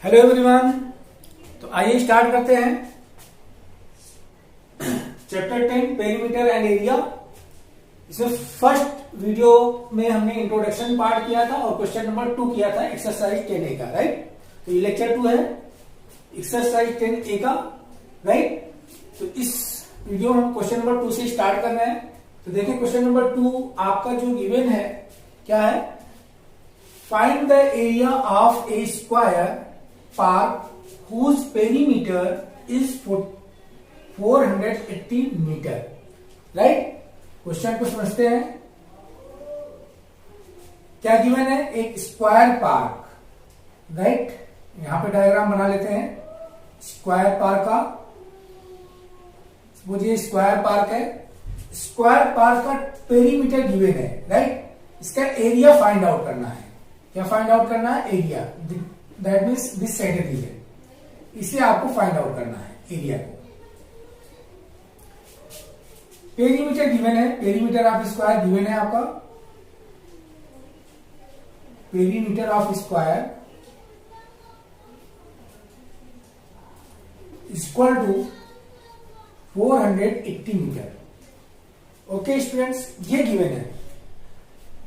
Hello everyone. तो आइए start करते हैं चैप्टर 10 पेरीमीटर एंड एरिया। इसमें फर्स्ट वीडियो में हमने इंट्रोडक्शन पार्ट किया था और क्वेश्चन नंबर 2 किया था एक्सरसाइज 10A का, राइट। तो ये लेक्चर 2 है एक्सरसाइज 10A का, राइट। तो इस वीडियो में हम क्वेश्चन नंबर 2 से स्टार्ट कर रहे हैं। तो देखिए क्वेश्चन नंबर 2 आपका जो गिवन है क्या है, find the area of a square park whose perimeter is 480 metre, right. Question को समझते हैं। क्या गिवन है, एक स्क्वायर पार्क, राइट। यहां पे डायग्राम बना लेते हैं स्क्वायर पार्क का। मुझे स्क्वायर पार्क है, स्क्वायर पार्क का पेरीमीटर गिवन है, राइट। इसका एरिया फाइंड आउट करना है। क्या फाइंड आउट करना है, area. That means this side region, इसे आपको फाइंड आउट करना है एरिया को। पेरीमीटर गिवन है, पेरीमीटर ऑफ स्क्वायर गिवन है आपका। Perimeter of square equal to 480 metre. Okay students, ये गिवन है।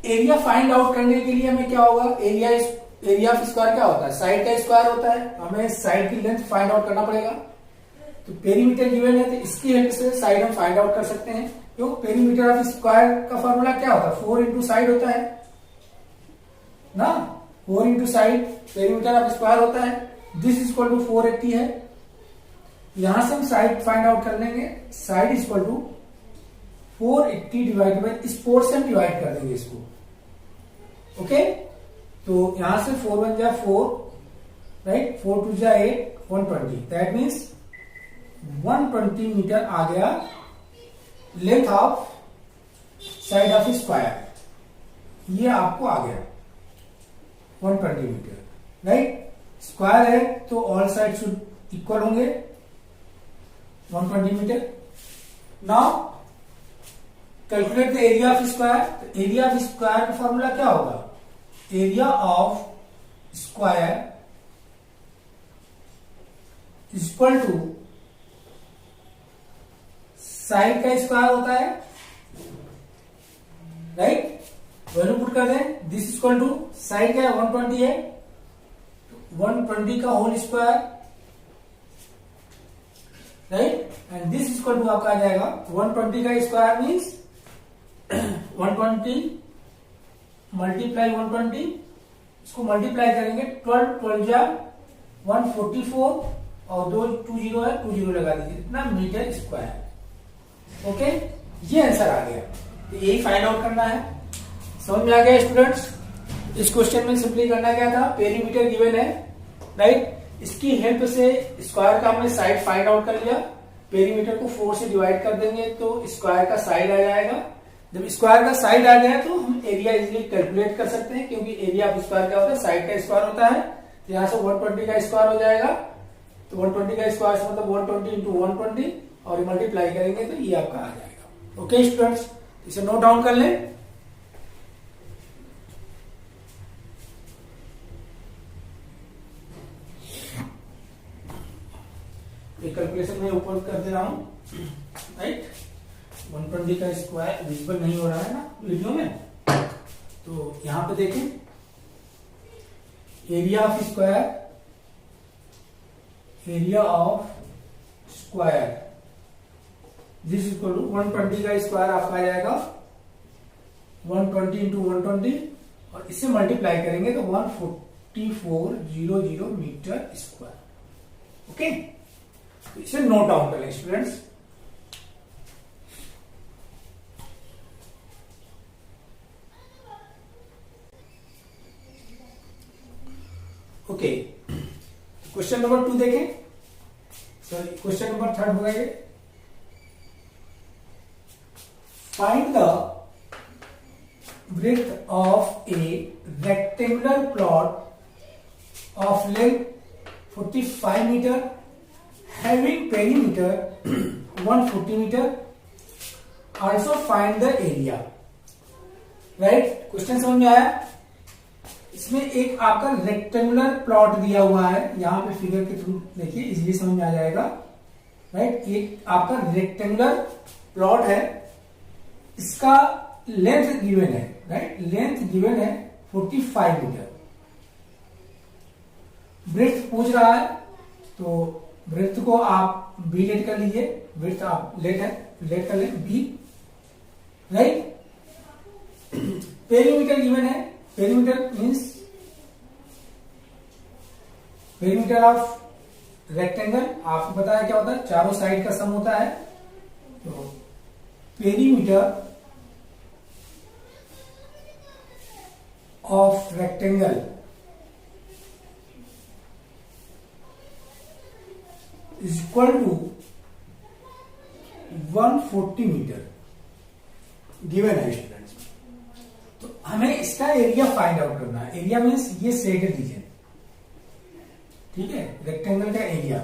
एरिया फाइंड आउट करने के लिए हमें क्या होगा, एरिया ऑफ स्क्वायर क्या होता है, साइड का स्क्वायर होता है। हमें साइड की लेंथ फाइंड आउट करना पड़ेगा। तो पेरीमीटर गिवन है तो इसकी हेल्प से साइड हम फाइंड आउट कर सकते हैं। क्यों, पेरीमीटर ऑफ स्क्वायर का फॉर्मूला क्या होता है, 4 इंटू साइड होता है ना। 4 into side perimeter of square होता है। दिस इज इक्वल टू 480 है। यहां से हम साइड फाइंड आउट कर लेंगे। Side equal to 480 divide by इस 4 से हम डिवाइड कर देंगे इसको। ओके, तो यहां से 4 1 जा 4, राइट, 4 2 जा 8, 120। दैट मीन्स 120 मीटर आ गया length of side of square. ये आपको आ गया 120 मीटर, राइट। स्क्वायर है तो ऑल साइड शुड इक्वल होंगे 120 metre. Now calculate the area of square. Area of square का फॉर्मूला क्या होगा, area of square equal to side का स्क्वायर होता है, राइट। वैल्यू पुट कर दें। दिस इक्वल टू साइड का 120 है, 120 का whole square, right. And this equal to आपका आ जाएगा 120 का स्क्वायर मीन्स 120 मल्टीप्लाई 120, इसको मल्टीप्लाई करेंगे 12 12 जा 144 और 2 2 जीरो है, 2 जीरो लगा दीजिए, इतना मीटर स्क्वायर। ओके, ये आंसर आ गया। तो यही फाइंड आउट करना है। समझ में आ गया स्टूडेंट्स। इस क्वेश्चन में सिंपली करना क्या था, पेरीमीटर गिवन है, राइट। इसकी हेल्प से स्क्वायर का हमने साइड फाइंड आउट कर लिया। पेरीमीटर को 4 से डिवाइड कर देंगे तो स्क्वायर का साइड आ जाएगा। जब स्क्वायर का साइड आ गया तो हम एरिया इजीली कैलकुलेट कर सकते हैं, क्योंकि एरिया ऑफ स्क्वायर क्या होता है, साइड का स्क्वायर होता है। तो यहां से 120 का स्क्वायर हो जाएगा। तो 120 का स्क्वायर से मतलब 120 इंटू 120 और मल्टीप्लाई करेंगे तो ये आपका आ जाएगा। ओके स्टूडेंट्स, इसे नोट डाउन कर लें। ये कैलकुलेशन में ऊपर कर दे रहा हूं, राइट। 120 का स्क्वायर विजिबल नहीं हो रहा है ना वीडियो में, तो यहां पे देखें area of square, area of square this equal to 120 का स्क्वायर आपका आ जाएगा 120 इंटू 120 और इससे मल्टीप्लाई करेंगे तो 14400 मीटर स्क्वायर। ओके, तो इसे नोट डाउन करें स्टूडेंट्स। ओके, क्वेश्चन नंबर 2 देखें। सॉरी, क्वेश्चन नंबर 3 होगा ये। Find the breadth of a rectangular plot of length 45 metre having perimeter 140 metre. Also find the area, right. Question समझ में आया। इसमें एक आपका रेक्टेंगुलर प्लॉट दिया हुआ है, यहां पे फिगर के थ्रू देखिए इजीली समझ में आ जाएगा, राइट। एक आपका रेक्टेंगुलर प्लॉट है, इसका लेंथ गिवन है, राइट, लेंथ गिवन है 45 मीटर। ब्रेथ पूछ रहा है, तो ब्रेथ को आप बी लेट कर लीजिए, ब्रेथ आप लेट कर ले बी, राइट। पेरीमीटर गिवन है, perimeter means perimeter of rectangle, आपको पता है क्या होता है, चारों साइड का सम होता है। तो perimeter of rectangle is equal to 140 metre given है स्टूडेंट्स। तो हमें इसका एरिया फाइंड आउट करना है। एरिया मीन्स ये शेड रीजन, ठीक है, रेक्टेंगल का एरिया।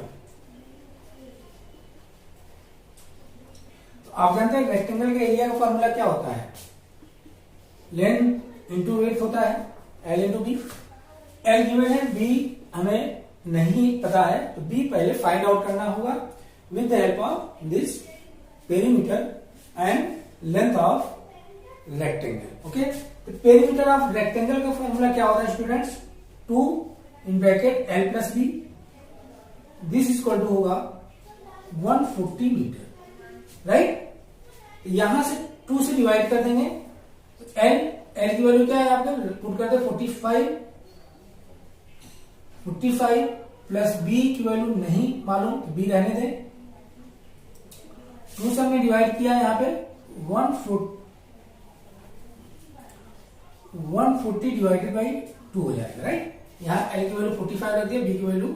तो आप जानते हैं रेक्टेंगल का एरिया का फॉर्मूला क्या होता है, लेंथ इंटू विड्थ होता है, L into B. L given है, बी हमें नहीं पता है, तो बी पहले फाइंड आउट करना होगा with the help of this perimeter and length of rectangle. Okay, तो पेरीमीटर ऑफ रेक्टेंगल का फॉर्मूला क्या होता है students, 2 in bracket L plus B, this is equal to होगा 140 मीटर, राइट। यहां से 2 से डिवाइड कर देंगे, तो एल की वैल्यू क्या है, आपने पुट कर दे 45 प्लस बी की वैल्यू नहीं मालूम, तो बी रहने दें। 2 से हमने डिवाइड किया यहां पे 140 डिवाइडेड बाई 2 हो जाएगा, राइट। यहां एल की वैल्यू 45 रख दिया, बी की वैल्यू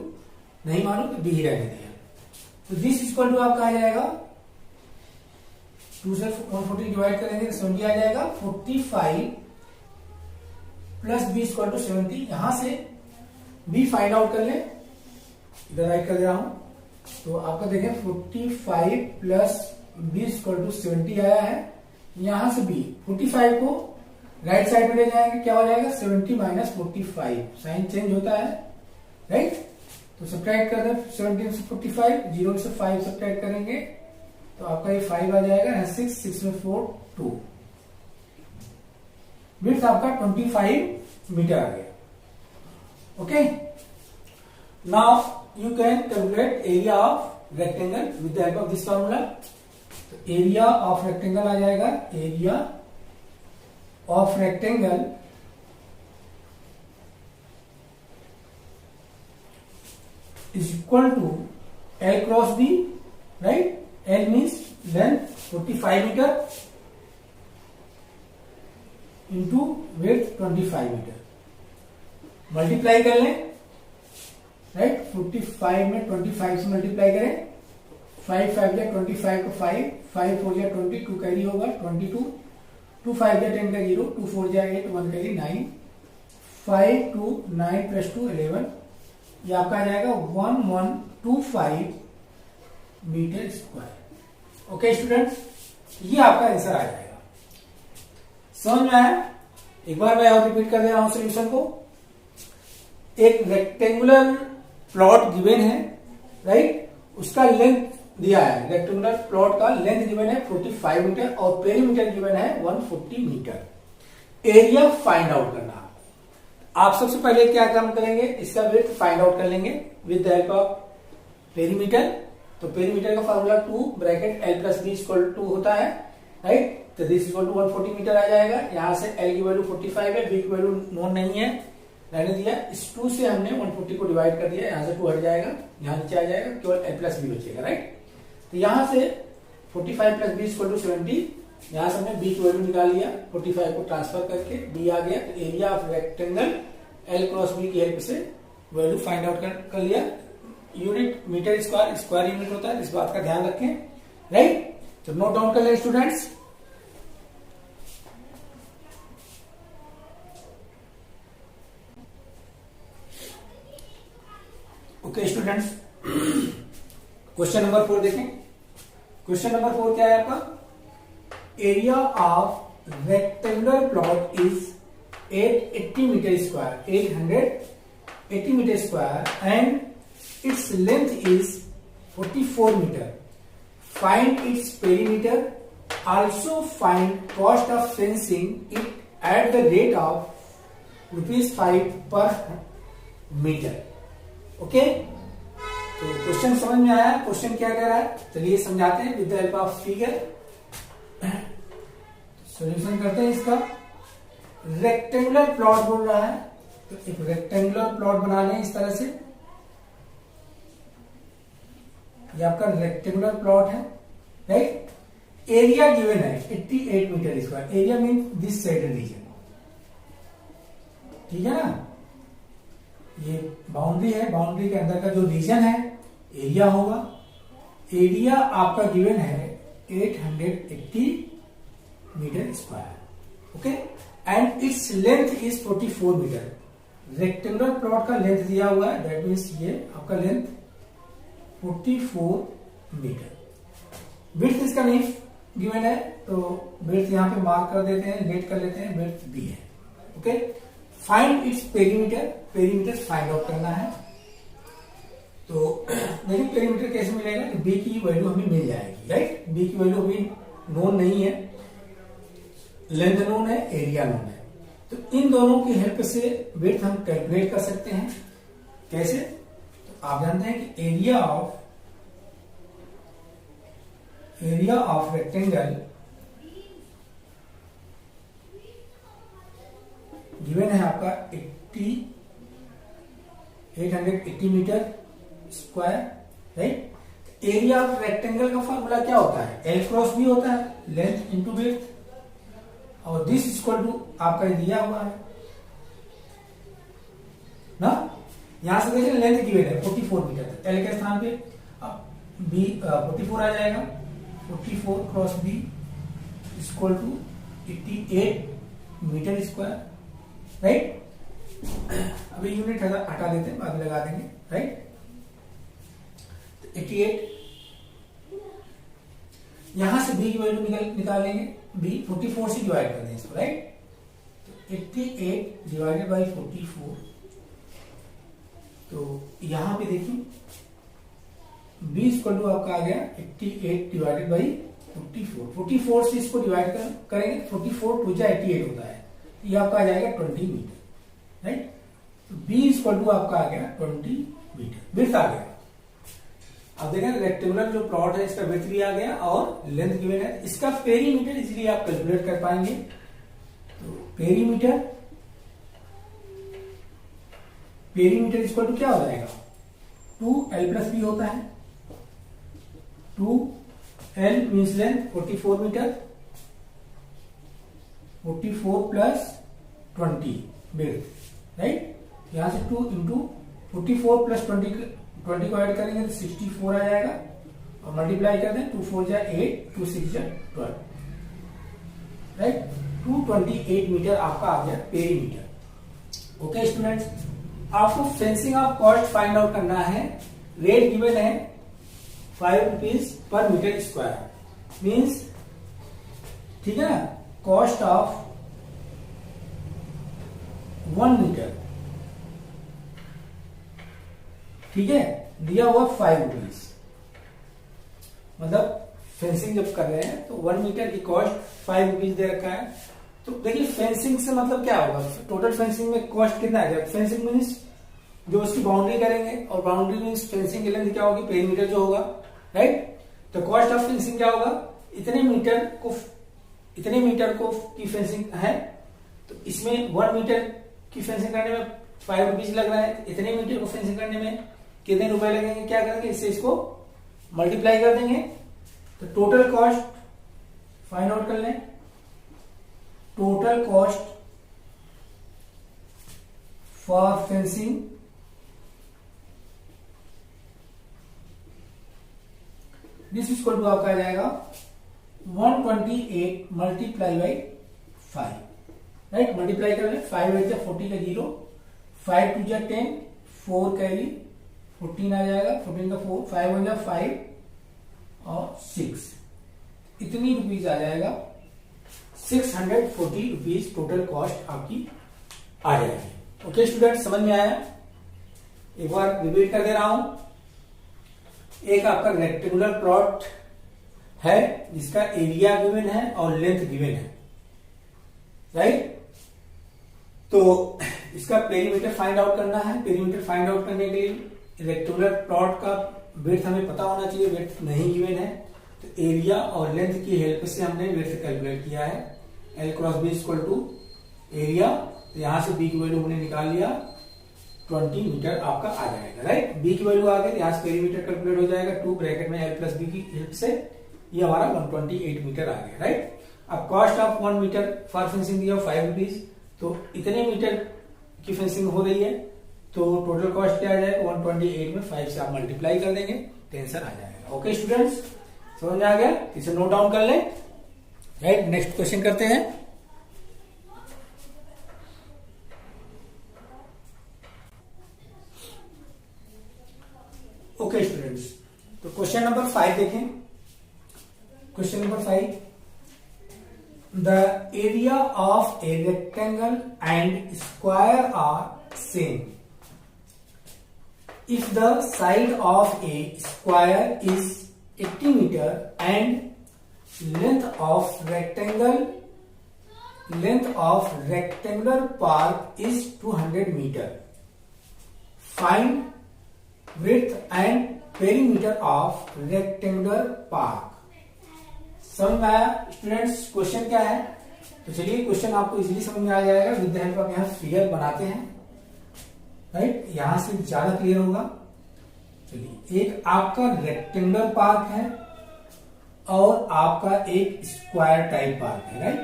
नहीं मालूम, तो बी ही रहने दिया। तो दिस इक्वल टू आपका आ जाएगा, 2 से 140 डिवाइड करेंगे तो 70 आ जाएगा। 45 प्लस बी इक्वल टू 70, यहां से बी फाइंड आउट कर ले, इधर राइट कर दे रहा हूं, तो आपका देखें 45 प्लस बी इक्वल टू 70 आया है। यहां से बी 45 को राइट साइड में ले जाएंगे, क्या हो जाएगा 70 माइनस 45, साइन चेंज होता है, राइट। तो सब्ट्रैक्ट कर दें 70 से 45, 0 से 5 सब्ट्रैक्ट करेंगे तो आपका ये 5 आ जाएगा, 6 में 4 2, विड्थ आपका 25 मीटर आ गया। Okay, now you can calculate area of rectangle with the help of this formula. तो एरिया ऑफ रेक्टेंगल आ जाएगा, area of rectangle is equal to L cross B, right. L means length 45 metre into width 25 metre, multiply कर लें, right. 45 में 25 से multiply करें, 5 5 या 25 को 5 5 4 या 22 कैरी होगा 22, 2 5 या 10 का 0, 2 4 या 8 1 कैरी 9, 5 2 9 प्लस 2 11, ये आपका आ जाएगा 1125 मीटर स्क्वायर। ओके स्टूडेंट्स, ये आपका आंसर आ जाएगा। समझ में आया? एक बार मैं और रिपीट कर दे रहा हूं सोल्यूशन को। एक रेक्टेंगुलर प्लॉट गिवन है, राइट, उसका लेंथ दिया है, रेक्टेंगुलर प्लॉट का लेंथ गिवन है 45 मीटर और पेरीमीटर गिवन है 140 मीटर। एरिया फाइंड आउट करना। आप सबसे पहले क्या काम करेंगे, इसका विड्थ फाइंड आउट कर लेंगे with the help of perimeter. तो पेरीमीटर का formula 2 bracket L plus B equal to होता है, राइट। तो दिस इक्वल टू 140 मीटर आ जाएगा। यहां से एल की वैल्यू 45 है, बी की वैल्यू नोन नहीं है, रहने दिया। इस 2 से हमने 140 को डिवाइड कर दिया, यहां से 2 हट जाएगा, यहां नीचे आ जाएगा, केवल एल प्लस बी बचेगा, राइट। तो यहां से 45 प्लस बी इक्वल टू 70, यहां से हमने बी की वैल्यू निकाल लिया, 45 को ट्रांसफर करके बी आ गया। तो area of rectangle L cross B की हेल्प से वैल्यू फाइंड आउट कर लिया। Unit metre square, square unit होता है, इस बात का ध्यान रखें, राइट। तो नोट डाउन कर ले students. Okay students, question number 4 देखें। क्वेश्चन नंबर 4 क्या है आपका, area of rectangular plot is 880 metre square, 880 metre square and its length is 44 metre. Find its perimeter. Also find cost of fencing it at the rate of ₹5 per metre. Okay, तो question समझ में आया. Question क्या कह रहा है, चलिए समझाते हैं with the help of figure. Solution करते हैं इसका. रेक्टेंगुलर प्लॉट बोल रहा है, तो एक रेक्टेंगुलर प्लॉट बना लें इस तरह से. ये आपका रेक्टेंगुलर प्लॉट है, राइट. एरिया गिवन है 88 metre square. Area mean this side region, ठीक है ना. ये बाउंड्री है, बाउंड्री के अंदर का जो रीजन है एरिया होगा. एरिया आपका गिवन है 880 metre square. Okay, and its length is 44 metre. Rectangular plot का लेंथ दिया हुआ है, दैट मीन्स ये आपका लेंथ 44 मीटर. विड्थ इसका नहीं गिवन है, तो विड्थ यहां पे मार्क कर देते हैं, लेट कर लेते हैं, विड्थ बी है. Okay, find its perimeter. Perimeter find out करना है. तो देखिए पेरीमीटर कैसे मिलेगा, बी की वैल्यू हमें मिल जाएगी, राइट. बी की वैल्यू अभी नोन नहीं है, लेंथ नोन है, एरिया नोन है. तो इन दोनों की हेल्प से विड्थ हम कैलकुलेट कर सकते हैं. कैसे, तो आप जानते हैं कि एरिया ऑफ रेक्टेंगल गिवन है आपका 880 metre square, right. Area of rectangle का फॉर्मूला क्या होता है, एल क्रॉस बी होता है, लेंथ इंटू विड्थ. और दिस इक्वल टू आपका दिया हुआ है ना. यहां से देखिए लेंथ गिवन है 44 मीटर, एल के स्थान पे अब बी 44 आ जाएगा. 44 cross B equal to 88 metre square, right. अभी यूनिट हटा देते हैं, बाद में लगा देंगे, राइट. 88, यहां से बी की वैल्यू निकालेंगे. बी 44 से डिवाइड कर दें इसको, राइट. तो 88 डिवाइडेड बाई 44, तो यहां पे देखिए बी इक्वल टू आपका आ गया 88 डिवाइडेड बाई 44. 44 से इसको डिवाइड करेंगे, 44 टू जा 88 होता है, ये आपका आ जाएगा 20 मीटर, राइट. तो बी इक्वल टू आपका आ गया 20 मीटर. विड्थ आ गया. अब देखें रेक्टेंगुलर जो प्लॉट है इसका विड्थ भी आ गया और लेंथ गिवन है. इसका पेरीमीटर इजीली आप कैलकुलेट कर पाएंगे. तो पेरीमीटर इक्वल टू क्या हो जाएगा, 2l प्लस बी होता है. 2l means length 44 metre, 44 plus 20 width, right. यहां से 2 इंटू 44 प्लस 20 को ऐड करेंगे तो 64 आ जाएगा. और मल्टीप्लाई कर दें, 2 4 जा 8, 2 6 जा 12, राइट. 228 मीटर आपका आ गया पेरीमीटर. ओके स्टूडेंट्स, आपको fencing of cost find out करना है. रेट गिवन है ₹5 पर मीटर स्क्वायर, मीन्स ठीक है ना. कॉस्ट ऑफ 1 मीटर, ठीक है, दिया हुआ ₹5. मतलब फेंसिंग जब कर रहे हैं तो 1 मीटर की कॉस्ट ₹5 दे रखा है. तो देखिए फेंसिंग से मतलब क्या होगा, टोटल फेंसिंग में कॉस्ट कितना आ जाएगा. फेंसिंग मीन्स जो उसकी बाउंड्री करेंगे, और बाउंड्री मीन्स फेंसिंग की लेंथ क्या होगी, पेरीमीटर जो होगा, राइट. तो कॉस्ट ऑफ फेंसिंग क्या होगा, इतने मीटर को की फेंसिंग है, तो इसमें 1 मीटर की फेंसिंग करने में ₹5 लग रहा है. इतने मीटर को फेंसिंग करने में कितने रुपए लगेंगे, क्या करेंगे, इससे इसको मल्टीप्लाई कर देंगे. तो टोटल कॉस्ट फाइंड आउट कर लें. Total cost for fencing this equal to आपका आ जाएगा 128 मल्टीप्लाई बाई 5, राइट. मल्टीप्लाई कर लें, 5 8 जा 40 का 0, 5 2 जा 10, 4 कैरी 14 आ जाएगा, 14 का 4, 5 1 जा 5 और 6, इतनी रुपीज आ जाएगा. ₹640 टोटल कॉस्ट आपकी आ जाएगी। ओके स्टूडेंट, समझ में आया? एक बार रिपीट कर दे रहा हूं। एक आपका रेक्टेंगुलर प्लॉट है जिसका एरिया गिवन है और लेंथ गिवन है, राइट? तो इसका पेरीमीटर फाइंड आउट करना है। पेरीमीटर फाइंड आउट करने के लिए रेक्टेंगुलर प्लॉट का विड्थ हमें पता होना चाहिए, विड्थ नहीं गिवन है तो एरिया और लेंथ की हेल्प से हमने विड्थ कैलकुलेट किया है। L cross B equal to area, तो यहां से बी की वैल्यू हमने निकाल लिया, 20 मीटर आपका आ जाएगा, राइट? बी की वैल्यू आ गई, यहां से पेरीमीटर कैलकुलेट हो जाएगा 2 ब्रैकेट में L प्लस बी की हेल्प से, ये हमारा 128 मीटर आ गया, राइट? अब cost of 1 metre for fencing दिया 5 रुपीज, तो इतने मीटर की फेंसिंग हो रही है तो टोटल कॉस्ट क्या आ जाएगा? 128 में 5 से आप मल्टीप्लाई कर देंगे तो आंसर आ जाएगा। ओके स्टूडेंट्स, समझ में आ गया? इसे नोट डाउन कर लें, राइट? नेक्स्ट क्वेश्चन करते हैं। ओके स्टूडेंट्स, तो क्वेश्चन नंबर 5 देखें। Question number 5, the area of a rectangle and square are same if the side of a square is 80 meter and length of rectangular park is 200 meter. Find width and perimeter of rectangular park. समझ में आया students? Question क्या है? तो चलिए question आपको easily समझ में आ जाएगा विद द हेल्प ऑफ यहाँ फिगर बनाते हैं, राइट? यहां से ज्यादा क्लियर होगा। चलिए, एक आपका रेक्टेंगुलर पार्क है और आपका एक स्क्वायर टाइप पार्क है, राइट?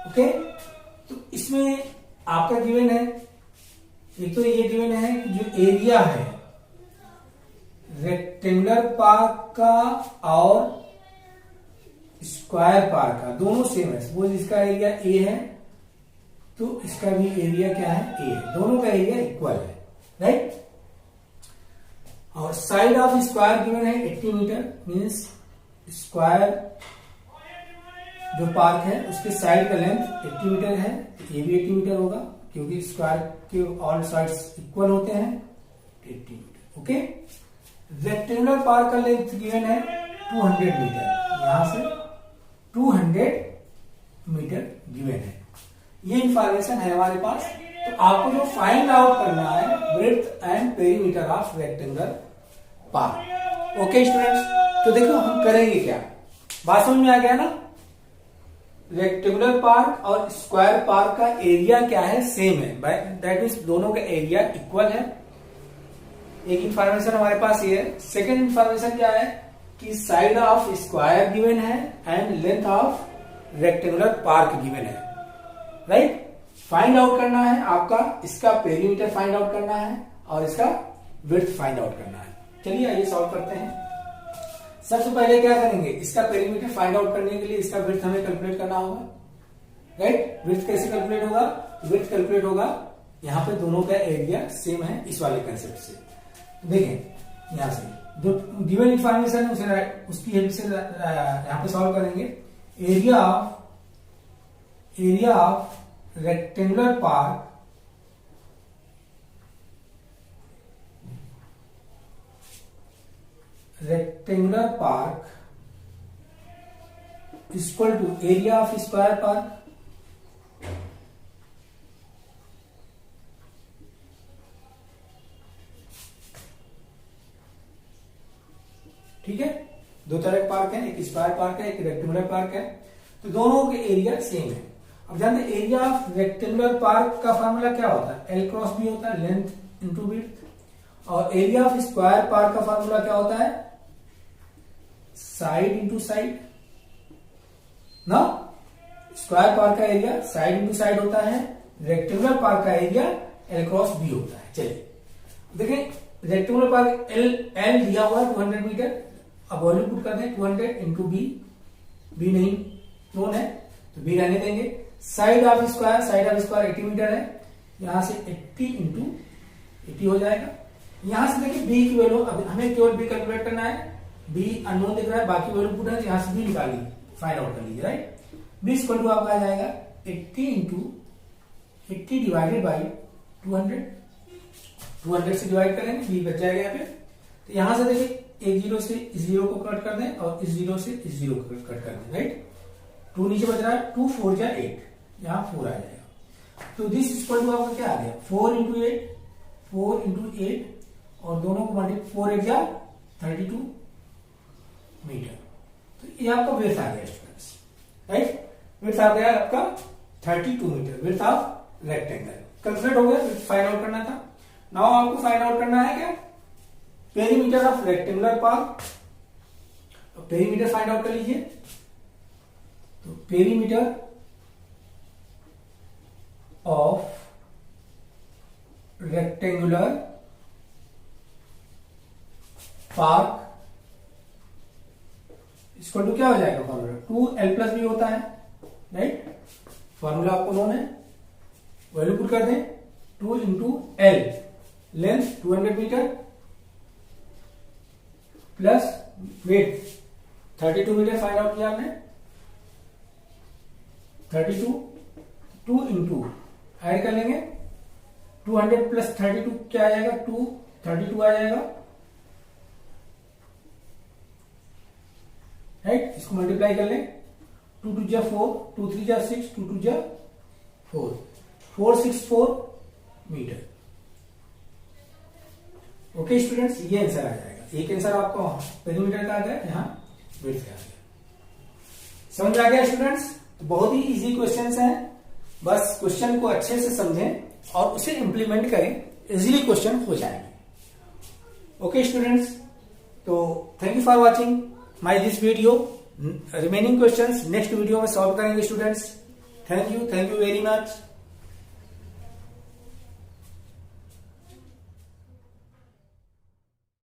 ओके, तो इसमें आपका गिवन है, एक तो ये गिवन है कि जो एरिया है रेक्टेंगुलर पार्क का और स्क्वायर पार्क का, दोनों सेम है। सपोज इसका एरिया ए है तो इसका भी एरिया क्या है? ए है। दोनों का एरिया इक्वल है, राइट? और साइड ऑफ स्क्वायर गिवन है 80 मीटर, मींस स्क्वायर जो पार्क है उसके साइड का लेंथ 80 मीटर है, तो ये भी 80 मीटर होगा क्योंकि स्क्वायर के ऑल साइड्स इक्वल होते हैं, 80 मीटर। ओके, रेक्टेंगुलर पार्क का लेंथ गिवन है 200 मीटर, यहां से 200 मीटर गिवन है। ये इंफॉर्मेशन है हमारे पास। तो आपको जो फाइंड आउट करना है breadth and perimeter of rectangular park. Okay students, तो देखो हम करेंगे क्या, बात समझ में आ गया ना? रेक्टेंगुलर पार्क और स्क्वायर पार्क का एरिया क्या है? सेम है, दैट मीन्स दोनों का एरिया इक्वल है। एक इंफॉर्मेशन हमारे पास ये है। सेकेंड इंफॉर्मेशन क्या है कि साइड ऑफ स्क्वायर गिवन है and length of rectangular park given है, राइट? फाइंड आउट करना है आपका, इसका पेरीमीटर फाइंड आउट करना है और इसका विड्थ फाइंड आउट करना है। चलिए आइए सॉल्व करते हैं। सबसे पहले क्या करेंगे, इसका पेरीमीटर फाइंड आउट करने के लिए इसका विड्थ हमें कैलकुलेट करना होगा, राइट? विड्थ कैसे कैलकुलेट होगा? विड्थ कैलकुलेट होगा, यहां पे दोनों का एरिया सेम है इस वाले कंसेप्ट से। देखें यहां से जो गिवन इंफॉर्मेशन है उसकी हेल्प से यहां पे सॉल्व करेंगे। Area of rectangular park equal to area of square park, ठीक है? दो तरह के पार्क है, एक स्क्वायर पार्क है, एक रेक्टेंगुलर पार्क है, तो दोनों के एरिया सेम है। अब जानते हैं एरिया ऑफ रेक्टेंगुलर पार्क का फार्मूला क्या होता है? L क्रॉस बी होता है, लेंथ इंटू विड्थ। और एरिया ऑफ स्क्वायर पार्क का फार्मूला क्या होता है? साइड इंटू साइड ना। स्क्वायर पार्क का एरिया साइड इंटू साइड होता है, रेक्टेंगुलर पार्क का एरिया L क्रॉस बी होता है। चलिए देखें, रेक्टेंगुलर पार्क L दिया हुआ है 200 मीटर, अब वॉल्यूम पुट कर दें 200 इंटू बी नहीं नोन है तो बी रहने देंगे। साइड ऑफ स्क्वायर 80 मीटर है, यहां से 80 इंटू 80 हो जाएगा। यहां से देखिए बी की वैल्यू, हमें केवल बी कैलकुलेट करना है, बी अननोन दिख रहा है, बाकी वैल्यू पुट है, यहां से बी निकालिए, फाइंड आउट कर लीजिए, राइट? बी इक्वल टू आपका आ जाएगा 80 इंटू 80 डिवाइडेड बाई 200। 200 से डिवाइड करेंगे, बी बच जाएगा यहाँ पे। तो यहां से देखिए एक जीरो से इस जीरो को कट कर दें और इस जीरो से इस जीरो को कट कर दें, राइट। 2 नीचे बच रहा है, 2 4 जा 8, यहाँ 4 आ जाएगा। तो दिस इक्वल टू आपका क्या आ गया 4 इंटू 8, 4 इंटू 8 और दोनों को मल्टीप्लाई 4 8 जा 32 मीटर। तो ये आपका विड्थ आ गया स्टूडेंट्स, राइट। विड्थ आ गया आपका 32 metre, width of rectangle. Complete हो गया, फाइंड आउट करना था। नाउ आपको फाइंड आउट करना है क्या, perimeter of rectangular part. Perimeter find out कर लीजिए। तो पेरीमीटर ऑफ रेक्टेंगुलर पार्क इसको टू क्या हो जाएगा फॉर्मूला 2l+b होता है, राइट। फॉर्मूला आपको नोन है, वैल्यू पुट कर दें 2 into L, length 200 metre plus width 32 metre find out किया आपने। 32 2 इंटू ऐड कर लेंगे 200 प्लस 32 क्या आ जाएगा 232 आ जाएगा, राइट। इसको मल्टीप्लाई कर लें 2 2 जा 4, 2 3 जा 6, 2 2 जा 4, 464 मीटर। ओके स्टूडेंट्स, ये आंसर आ जाएगा। एक आंसर आपको पेरीमीटर का आ गया, यहाँ विड्थ का आ गया। समझ आ गया स्टूडेंट्स। तो बहुत ही इजी क्वेश्चंस हैं, बस क्वेश्चन को अच्छे से समझें और उसे इंप्लीमेंट करें, इजीली क्वेश्चन हो जाएंगे। ओके स्टूडेंट्स, तो thank you for watching my this video. Remaining questions next video में सॉल्व करेंगे students. Thank you very much.